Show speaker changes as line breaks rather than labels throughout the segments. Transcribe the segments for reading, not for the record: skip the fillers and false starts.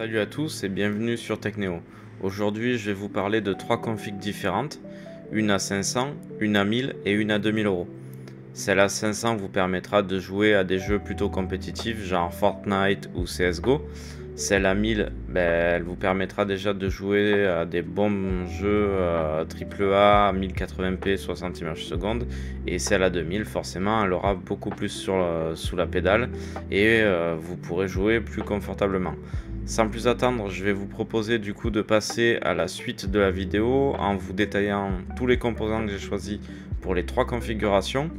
Salut à tous et bienvenue sur Technéo. Aujourd'hui, je vais vous parler de trois configs différentes, une à 500, une à 1000 et une à 2000 euros. Celle à 500 vous permettra de jouer à des jeux plutôt compétitifs, genre Fortnite ou CSGO. Celle à 1000, elle vous permettra déjà de jouer à des bons jeux AAA à 1080p 60 images secondes. Et celle à 2000, forcément, elle aura beaucoup plus sous la pédale et vous pourrez jouer plus confortablement. Sans plus attendre, je vais vous proposer du coup de passer à la suite de la vidéo en vous détaillant tous les composants que j'ai choisis pour les trois configurations.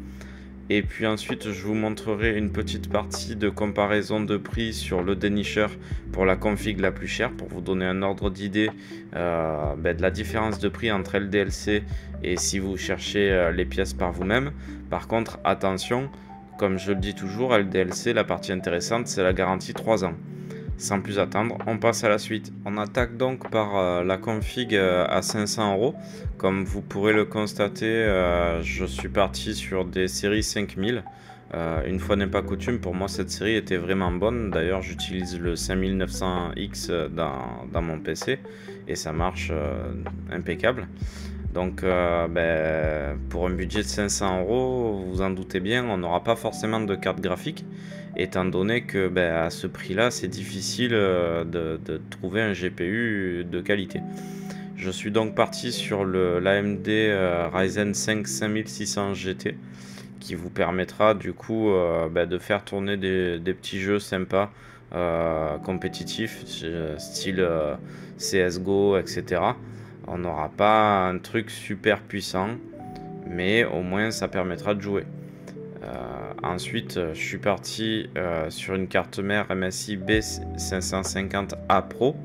Et puis ensuite, je vous montrerai une petite partie de comparaison de prix sur le dénicheur pour la config la plus chère, pour vous donner un ordre d'idée de la différence de prix entre LDLC et si vous cherchez les pièces par vous-même. Par contre, attention, comme je le dis toujours, LDLC, la partie intéressante, c'est la garantie 3 ans. Sans plus attendre, on passe à la suite. On attaque donc par la config à 500 euros. Comme vous pourrez le constater, je suis parti sur des séries 5000. Une fois n'est pas coutume, pour moi cette série était vraiment bonne. D'ailleurs, j'utilise le 5900X dans mon PC et ça marche impeccable. Donc pour un budget de 500 euros, vous en doutez bien, on n'aura pas forcément de carte graphique, étant donné que à ce prix là c'est difficile de trouver un GPU de qualité. Je suis donc parti sur l'AMD Ryzen 5 5600 GT qui vous permettra du coup de faire tourner des petits jeux sympas compétitifs style CSGO, etc. On n'aura pas un truc super puissant, mais au moins ça permettra de jouer. Ensuite, je suis parti sur une carte mère MSI B550A Pro.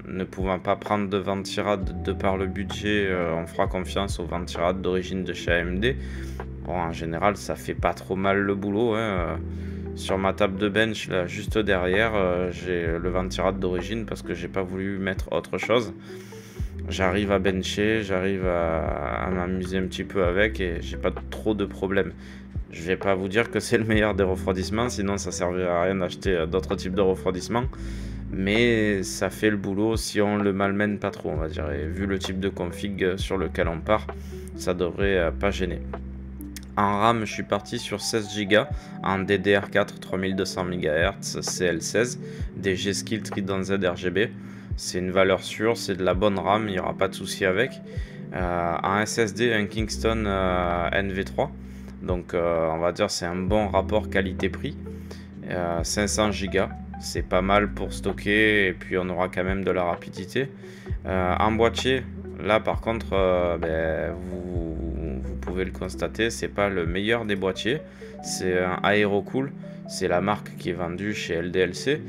Ne pouvant pas prendre de ventirad de par le budget, on fera confiance aux ventirad d'origine de chez AMD. Bon, en général, ça fait pas trop mal le boulot, hein. Sur ma table de bench, là, juste derrière, j'ai le ventirad d'origine parce que j'ai pas voulu mettre autre chose. J'arrive à bencher, j'arrive à m'amuser un petit peu avec et j'ai pas trop de problèmes. Je vais pas vous dire que c'est le meilleur des refroidissements, sinon ça servirait à rien d'acheter d'autres types de refroidissement. Mais ça fait le boulot si on le malmène pas trop, on va dire. Et vu le type de config sur lequel on part, ça devrait pas gêner. En RAM, je suis parti sur 16 Go en DDR4 3200 MHz CL16 des G-Skill Trident Z RGB. C'est une valeur sûre, c'est de la bonne RAM, il n'y aura pas de souci avec. En SSD, un Kingston NV3. Donc on va dire c'est un bon rapport qualité-prix. 500 Go, c'est pas mal pour stocker et puis on aura quand même de la rapidité. En boîtier, là par contre, vous pouvez le constater, c'est pas le meilleur des boîtiers. C'est un Aerocool, c'est la marque qui est vendue chez LDLC.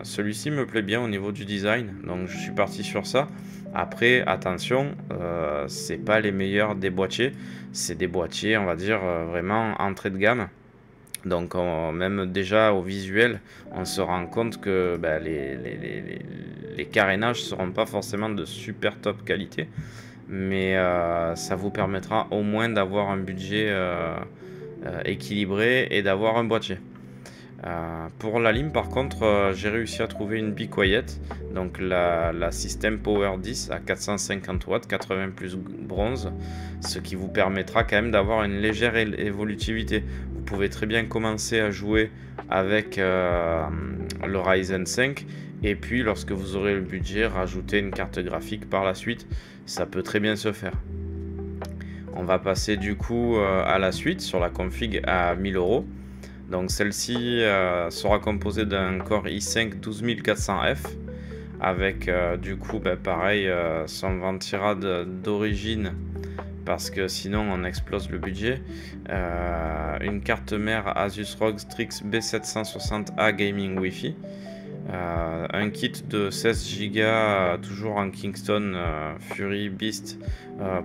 Celui-ci me plaît bien au niveau du design, donc je suis parti sur ça. Après, attention, c'est pas les meilleurs des boîtiers, c'est des boîtiers, on va dire, vraiment entrée de gamme. Donc même déjà au visuel, on se rend compte que les carénages seront pas forcément de super top qualité, mais ça vous permettra au moins d'avoir un budget équilibré et d'avoir un boîtier. Pour la lime par contre, j'ai réussi à trouver une Be Quiet, donc la System Power 10 à 450 watts, 80 plus bronze, ce qui vous permettra quand même d'avoir une légère évolutivité. Vous pouvez très bien commencer à jouer avec le Ryzen 5 et puis lorsque vous aurez le budget, rajouter une carte graphique par la suite, ça peut très bien se faire. On va passer du coup à la suite sur la config à 1000 euros. Donc celle-ci sera composée d'un Core i5 12400F avec du coup pareil son ventirad d'origine parce que sinon on explose le budget. Une carte mère Asus ROG Strix B760A Gaming Wi-Fi. Un kit de 16 Go toujours en Kingston Fury Beast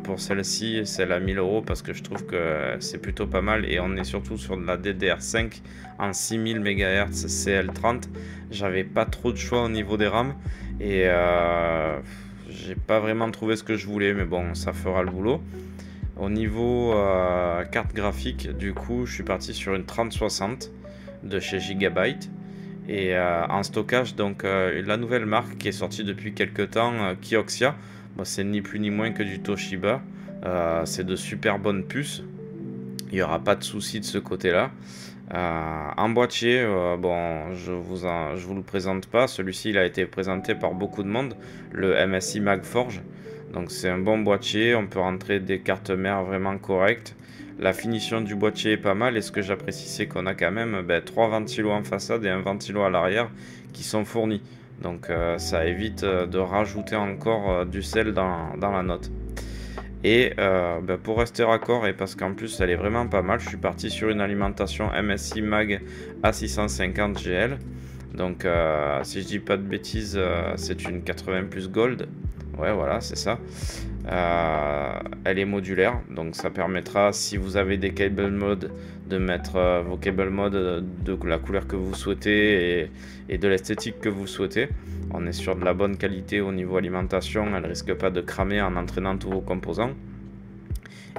pour celle-ci, celle à 1000 euros parce que je trouve que c'est plutôt pas mal et on est surtout sur de la DDR5 en 6000 MHz CL30. J'avais pas trop de choix au niveau des RAM et j'ai pas vraiment trouvé ce que je voulais, mais bon, ça fera le boulot. Au niveau carte graphique, du coup, je suis parti sur une 3060 de chez Gigabyte. Et en stockage, donc la nouvelle marque qui est sortie depuis quelques temps, Kioxia. Bon, c'est ni plus ni moins que du Toshiba. C'est de super bonnes puces. Il n'y aura pas de souci de ce côté-là. En boîtier, bon, je vous le présente pas. Celui-ci, il a été présenté par beaucoup de monde, le MSI Magforge. Donc c'est un bon boîtier, on peut rentrer des cartes mères vraiment correctes. La finition du boîtier est pas mal, et ce que j'apprécie, c'est qu'on a quand même 3 ventilos en façade et un ventilo à l'arrière qui sont fournis. Donc ça évite de rajouter encore du sel dans la note. Et pour rester raccord, et parce qu'en plus elle est vraiment pas mal, je suis parti sur une alimentation MSI Mag A650 GL. Donc si je dis pas de bêtises, c'est une 80 plus Gold. Ouais, voilà, c'est ça. Elle est modulaire, donc ça permettra, si vous avez des cable mode, de mettre vos cable mode de la couleur que vous souhaitez et de l'esthétique que vous souhaitez. On est sur de la bonne qualité au niveau alimentation, elle risque pas de cramer en entraînant tous vos composants.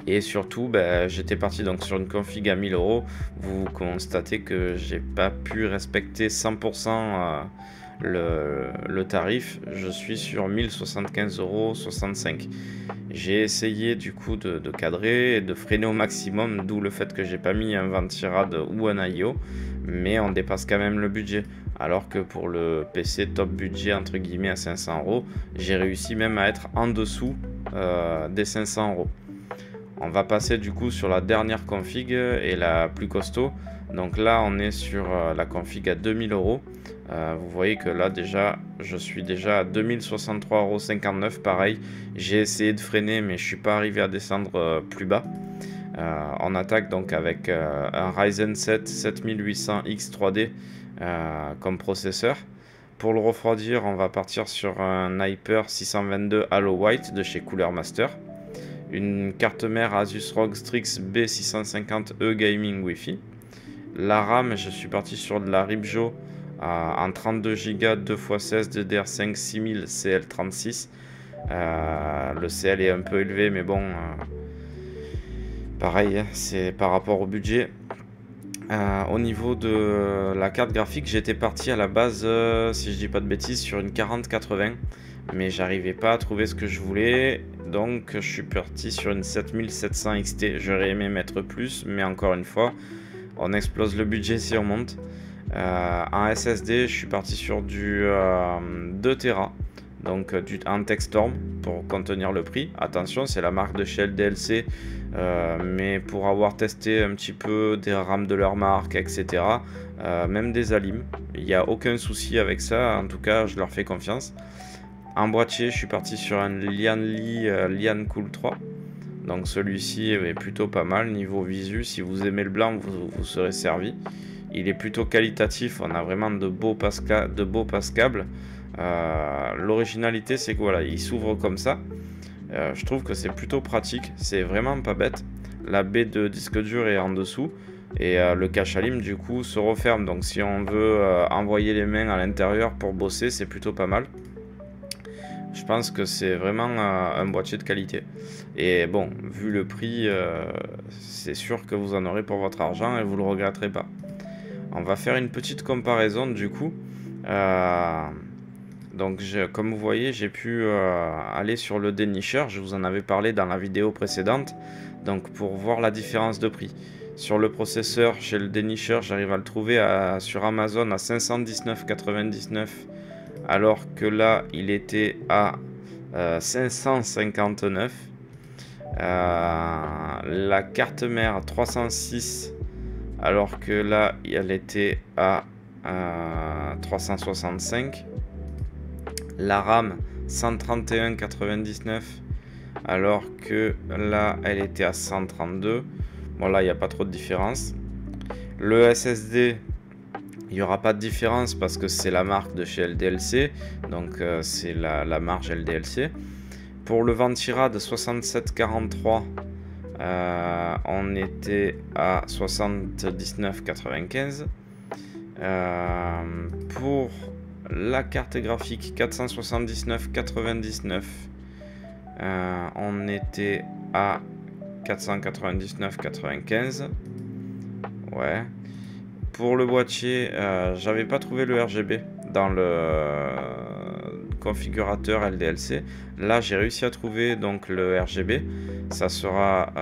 Et surtout, j'étais parti donc sur une config à 1000 euros. Vous constatez que j'ai pas pu respecter 100% le tarif. Je suis sur 1075,65 euros. J'ai essayé du coup de cadrer et de freiner au maximum, d'où le fait que j'ai pas mis un Ventirad ou un IO, mais on dépasse quand même le budget. Alors que pour le PC top budget entre guillemets à 500 euros, j'ai réussi même à être en dessous des 500 euros. On va passer du coup sur la dernière config et la plus costaud. Donc là on est sur la config à 2000 euros. Vous voyez que là déjà je suis déjà à 2063,59 euros. Pareil, j'ai essayé de freiner mais je suis pas arrivé à descendre plus bas. On attaque donc avec un Ryzen 7 7800X 3D comme processeur. Pour le refroidir, on va partir sur un Hyper 622 Halo White de chez Cooler Master. Une carte mère Asus ROG Strix B650E Gaming Wi-Fi. La RAM, je suis parti sur de la Ripjo en 32 Go 2x16 DDR5 6000 CL36. Le CL est un peu élevé, mais bon, pareil, c'est par rapport au budget. Au niveau de la carte graphique, j'étais parti à la base, si je dis pas de bêtises, sur une 4080, mais j'arrivais pas à trouver ce que je voulais, donc je suis parti sur une 7700 XT. J'aurais aimé mettre plus, mais encore une fois, on explose le budget si on monte. En SSD, je suis parti sur du 2 Tera, donc du Antec-Storm pour contenir le prix. Attention, c'est la marque de chez LDLC, mais pour avoir testé un petit peu des RAM de leur marque, etc., même des Alim, il n'y a aucun souci avec ça. En tout cas, je leur fais confiance. En boîtier, je suis parti sur un Lianli Liancool 3. Donc celui-ci est plutôt pas mal niveau visu. Si vous aimez le blanc, vous serez servi. Il est plutôt qualitatif. On a vraiment de beaux pascables. L'originalité, c'est que voilà, il s'ouvre comme ça. Je trouve que c'est plutôt pratique. C'est vraiment pas bête. La baie de disque dur est en dessous. Et le cache alim du coup se referme. Donc si on veut envoyer les mains à l'intérieur pour bosser, c'est plutôt pas mal. Je pense que c'est vraiment un boîtier de qualité. Et bon, vu le prix, c'est sûr que vous en aurez pour votre argent et vous le regretterez pas. On va faire une petite comparaison du coup. Donc comme vous voyez, j'ai pu aller sur le dénicheur. Je vous en avais parlé dans la vidéo précédente. Donc pour voir la différence de prix. Sur le processeur, chez le dénicheur, j'arrive à le trouver sur Amazon à 519,99 €. Alors que là, il était à 559. La carte mère 306, alors que là, elle était à 365. La RAM 131,99, alors que là, elle était à 132. Bon, là, il n'y a pas trop de différence. Le SSD, il n'y aura pas de différence parce que c'est la marque de chez LDLC, donc c'est la marge LDLC. Pour le Ventirad 6743, on était à 79,95. Pour la carte graphique 479,99, on était à 499,95. Ouais. Pour le boîtier, j'avais pas trouvé le RGB dans le configurateur LDLC. Là, j'ai réussi à trouver donc le RGB. Ça sera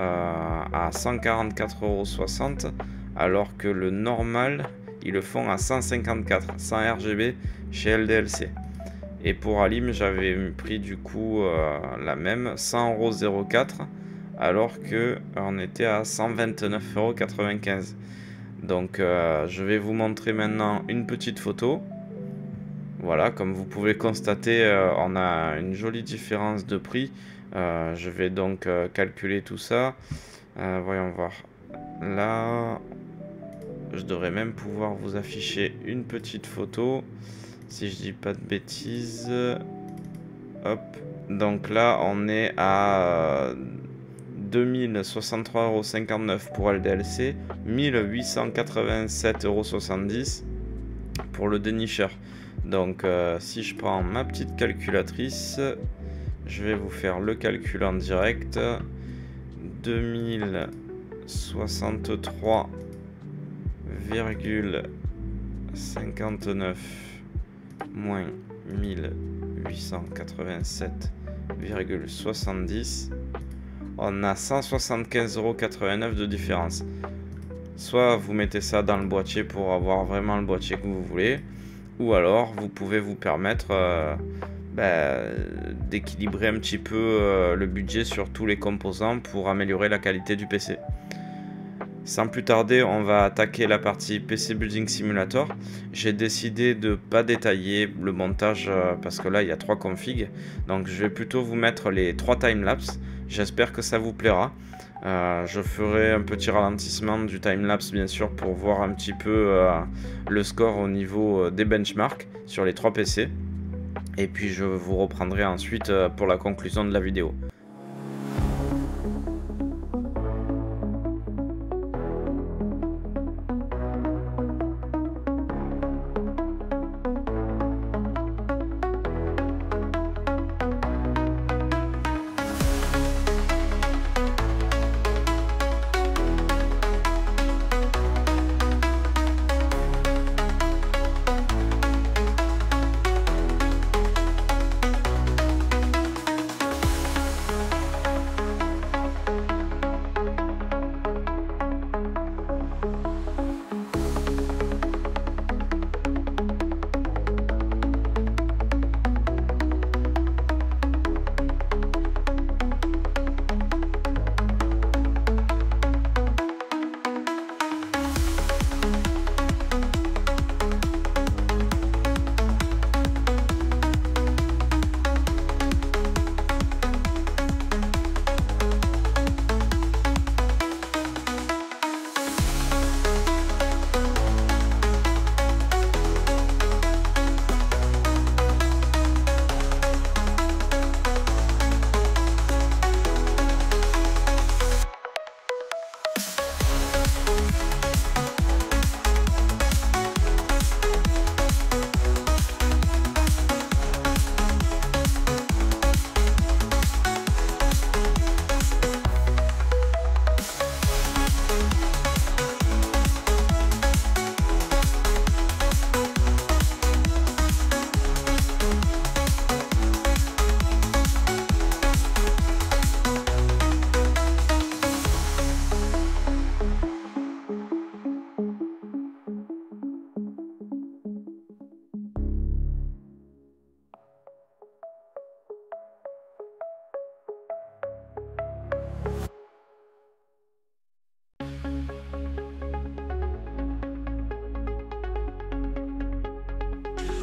à 144,60 € alors que le normal, ils le font à 154 sans RGB chez LDLC. Et pour Alim, j'avais pris du coup la même 100,04 € alors que on était à 129,95 €. Donc je vais vous montrer maintenant une petite photo. Voilà, comme vous pouvez constater, on a une jolie différence de prix. Je vais donc calculer tout ça. Voyons voir. Là, je devrais même pouvoir vous afficher une petite photo, si je dis pas de bêtises. Hop. Donc là, on est à 2063,59 € pour LDLC, 1887,70 € pour le dénicheur. Donc si je prends ma petite calculatrice, je vais vous faire le calcul en direct. 2063,59 moins 1887,70, on a 175,89 € de différence. Soit vous mettez ça dans le boîtier pour avoir vraiment le boîtier que vous voulez, ou alors vous pouvez vous permettre d'équilibrer un petit peu le budget sur tous les composants pour améliorer la qualité du PC. Sans plus tarder, on va attaquer la partie PC Building Simulator. J'ai décidé de ne pas détailler le montage parce que là il y a 3 configs. Donc je vais plutôt vous mettre les 3 timelapses. J'espère que ça vous plaira. Je ferai un petit ralentissement du timelapse bien sûr pour voir un petit peu le score au niveau des benchmarks sur les 3 PC. Et puis je vous reprendrai ensuite pour la conclusion de la vidéo.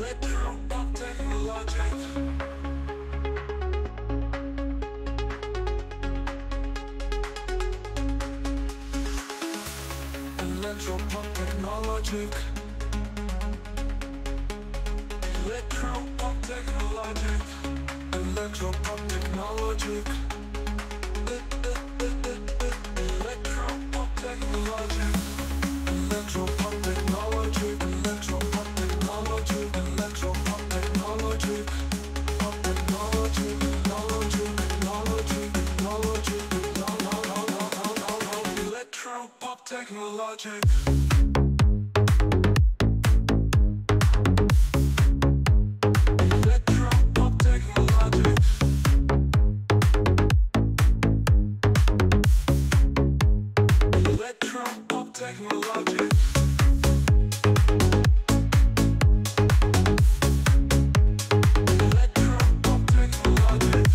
Electropop technologic. Electropop technologic. Electropop technologic. Electropop technologic. Electropop technologic. Electropop technologic. Electropop technologic. Pop technology, technology, technology, technology, technology, electropop technologic. technologic. Electro-pop technologic.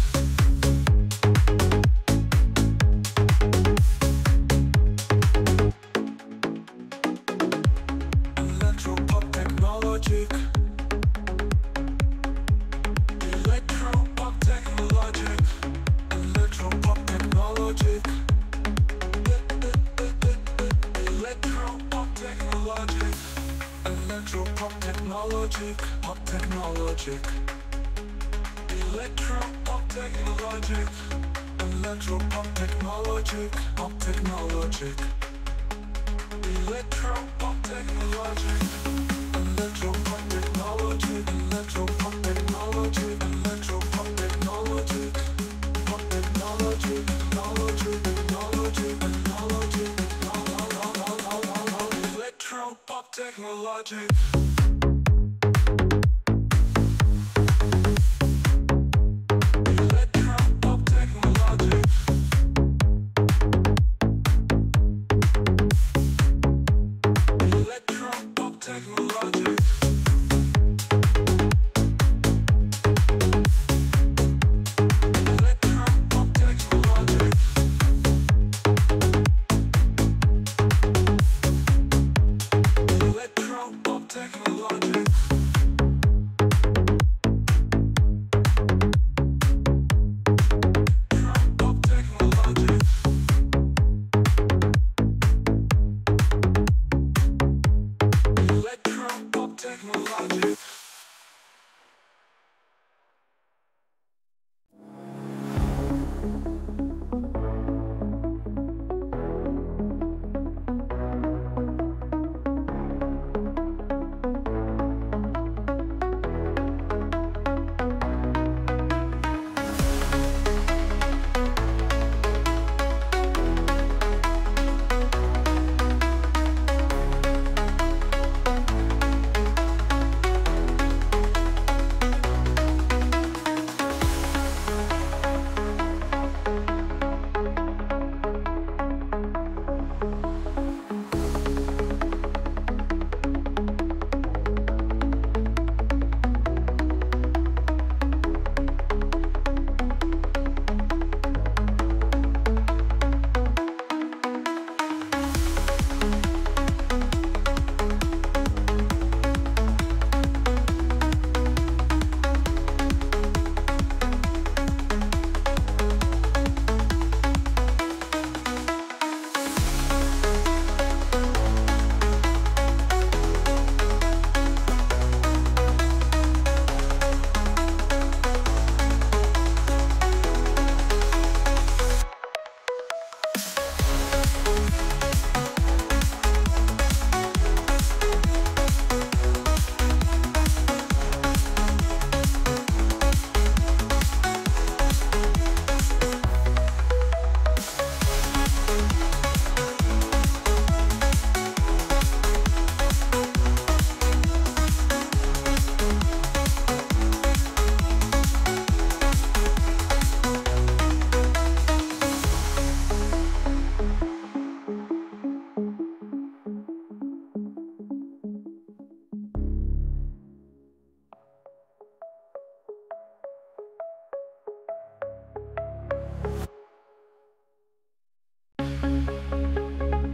Electro-pop technologic. Electro-pop technologic. Electro-pop technologic. Electro-pop technologic. Electro-pop technologic. Pop technologic. Electro-pop technologic. Electro-pop technologic. Pop technologic. Electro-pop technologic. Electro-pop technology, electro-pop technology, electro-pop technology, pop technology, technology, technology, technology, electro-pop technology. Electro-pop technology. Electro-pop technology. Electro-pop technology. Electro-pop technology.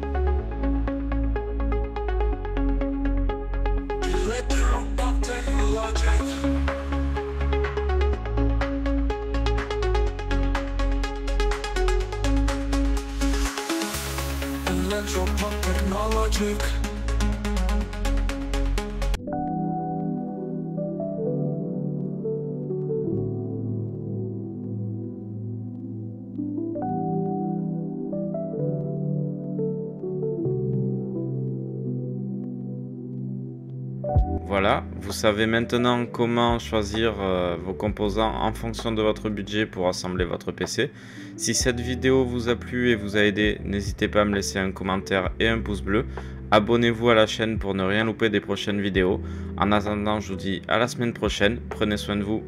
Electro-pop technology. Electro-pop technology. Electro-pop technology. Electro-pop technology.
Voilà, vous savez maintenant comment choisir vos composants en fonction de votre budget pour assembler votre PC. Si cette vidéo vous a plu et vous a aidé, n'hésitez pas à me laisser un commentaire et un pouce bleu. Abonnez-vous à la chaîne pour ne rien louper des prochaines vidéos. En attendant, je vous dis à la semaine prochaine. Prenez soin de vous.